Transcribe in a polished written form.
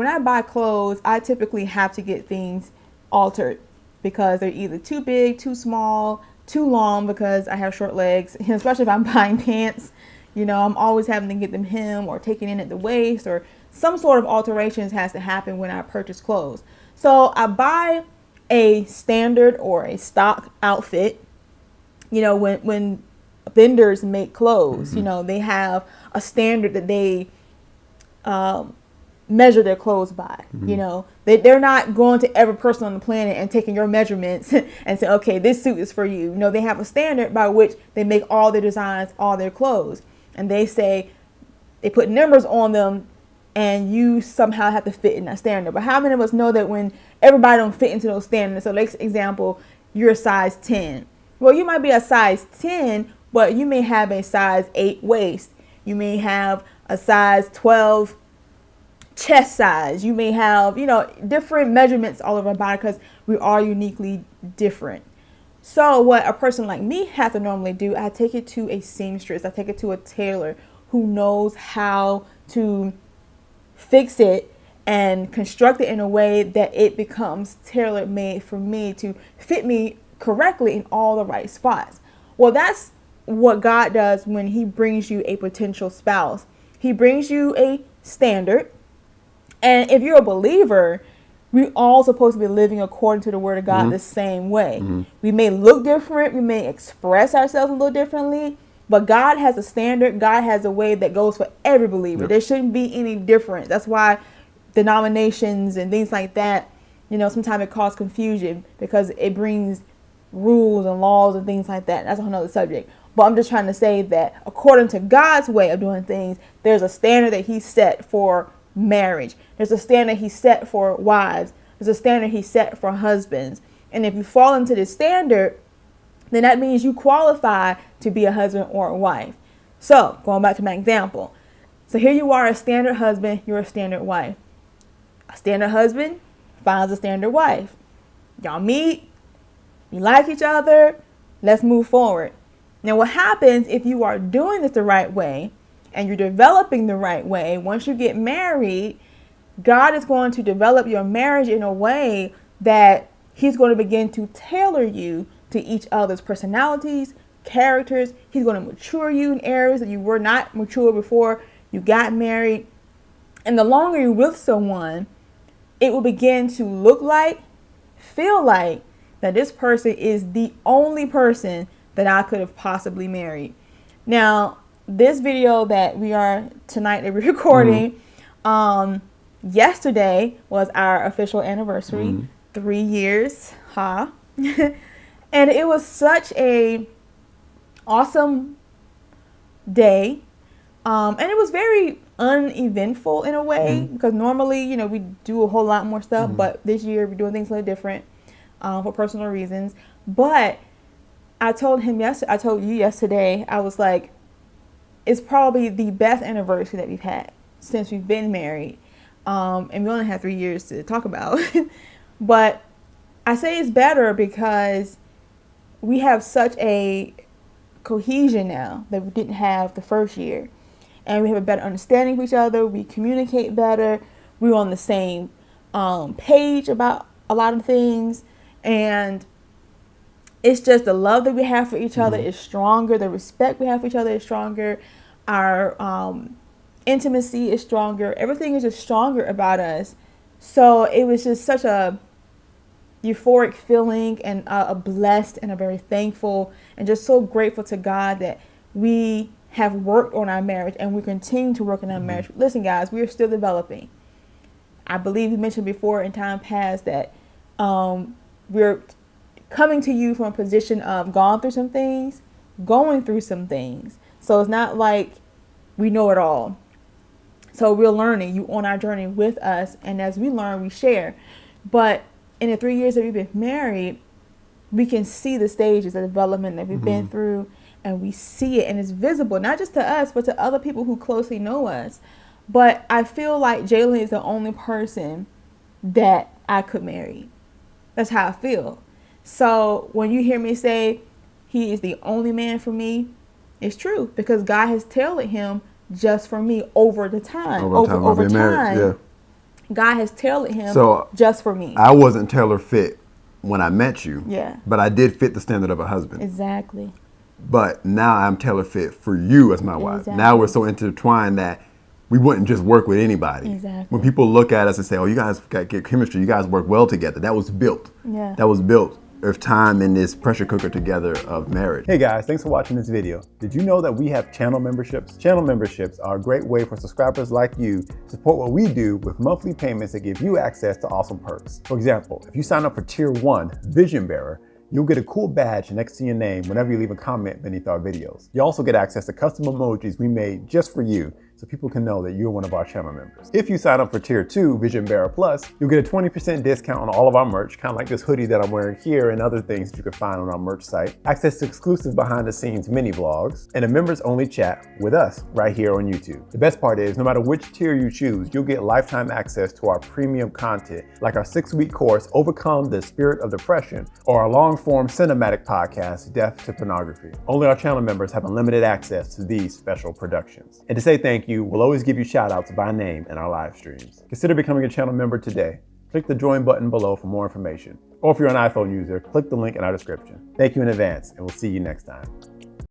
When I buy clothes, I typically have to get things altered because they're either too big, too small, too long because I have short legs, especially if I'm buying pants. You know, I'm always having to get them hemmed or taken in at the waist, or some sort of alterations has to happen when I purchase clothes. So I buy a standard or a stock outfit. You know, when vendors make clothes, you know, they have a standard that they measure their clothes by. You know, they're not going to every person on the planet and taking your measurements and say, okay, this suit is for you. No, they have a standard by which they make all their designs, all their clothes. And they say, they put numbers on them and you somehow have to fit in that standard. But how many of us know that when everybody don't fit into those standards? So like example, you're a size 10. Well, you might be a size 10, but you may have a size 8 waist. You may have a size 12 chest size. You may have, you know, different measurements all over our body because we are uniquely different. So what a person like me has to normally do, I take it to a seamstress. I take it to a tailor who knows how to fix it and construct it in a way that it becomes tailor-made for me to fit me correctly in all the right spots. Well, that's what God does when he brings you a potential spouse. He brings you a standard. And if you're a believer, we all supposed to be living according to the word of God the same way. We may look different. We may express ourselves a little differently. But God has a standard. God has a way that goes for every believer. There shouldn't be any difference. That's why denominations and things like that, you know, sometimes it causes confusion because it brings rules and laws and things like that. That's a whole nother subject. But I'm just trying to say that according to God's way of doing things, there's a standard that he set for marriage. There's a standard he set for wives. There's a standard he set for husbands. And if you fall into this standard, then that means you qualify to be a husband or a wife. So going back to my example. So here you are, a standard husband, you're a standard wife. A standard husband finds a standard wife. Y'all meet, you like each other, let's move forward. Now what happens if you are doing this the right way and you're developing the right way, once you get married, God is going to develop your marriage in a way that he's going to begin to tailor you to each other's personalities, characters. He's going to mature you in areas that you were not mature before you got married. And the longer you're with someone, it will begin to look like, feel like that this person is the only person that I could have possibly married. Now, this video that we are tonight that we're recording, yesterday was our official anniversary, 3 years, and it was such a awesome day, and it was very uneventful in a way because normally, you know, we do a whole lot more stuff, but this year we're doing things a little different for personal reasons. But I told him yesterday, I told you yesterday, I was like, it's probably the best anniversary that we've had since we've been married. And we only had 3 years to talk about. But I say it's better because we have such a cohesion now that we didn't have the first year. And we have a better understanding of each other. We communicate better. We're on the same page about a lot of things. And it's just the love that we have for each other is stronger. The respect we have for each other is stronger. Our intimacy is stronger. Everything is just stronger about us. So it was just such a euphoric feeling and a blessed and a very thankful and just so grateful to God that we have worked on our marriage and we continue to work on our marriage. Listen, guys, we are still developing. I believe you mentioned before in time past that we're coming to you from a position of going through some things. So it's not like we know it all. So we're learning. You on our journey with us. And as we learn, we share. But in the 3 years that we've been married, we can see the stages of development that we've been through. And we see it. And it's visible, not just to us, but to other people who closely know us. But I feel like Jalen is the only person that I could marry. That's how I feel. So when you hear me say he is the only man for me, it's true because God has tailored him just for me over the time. Over time. God has tailored him So, just for me. I wasn't tailor fit when I met you. Yeah. But I did fit the standard of a husband. Exactly. But now I'm tailor fit for you as my wife. Exactly. Now we're so intertwined that we wouldn't just work with anybody. Exactly. When people look at us and say, oh, you guys got good chemistry, you guys work well together, that was built. Yeah. That was built of time in this pressure cooker together of marriage. Hey guys, thanks for watching this video. Did you know that we have channel memberships? Channel memberships are a great way for subscribers like you to support what we do with monthly payments that give you access to awesome perks. For example, if you sign up for Tier 1, Vision Bearer, you'll get a cool badge next to your name whenever you leave a comment beneath our videos. You also get access to custom emojis we made just for you, so people can know that you're one of our channel members. If you sign up for Tier 2, Vision Bearer Plus, you'll get a 20% discount on all of our merch, kind of like this hoodie that I'm wearing here and other things that you can find on our merch site, access to exclusive behind the scenes mini vlogs, and a members only chat with us right here on YouTube. The best part is, no matter which tier you choose, you'll get lifetime access to our premium content, like our 6-week course, Overcome the Spirit of Depression, or our long-form cinematic podcast, Death to Pornography. Only our channel members have unlimited access to these special productions. And to say thank you, we'll always give you shout outs by name in our live streams. Consider becoming a channel member today. Click the join button below for more information. Or if you're an iPhone user, click the link in our description. Thank you in advance, and we'll see you next time.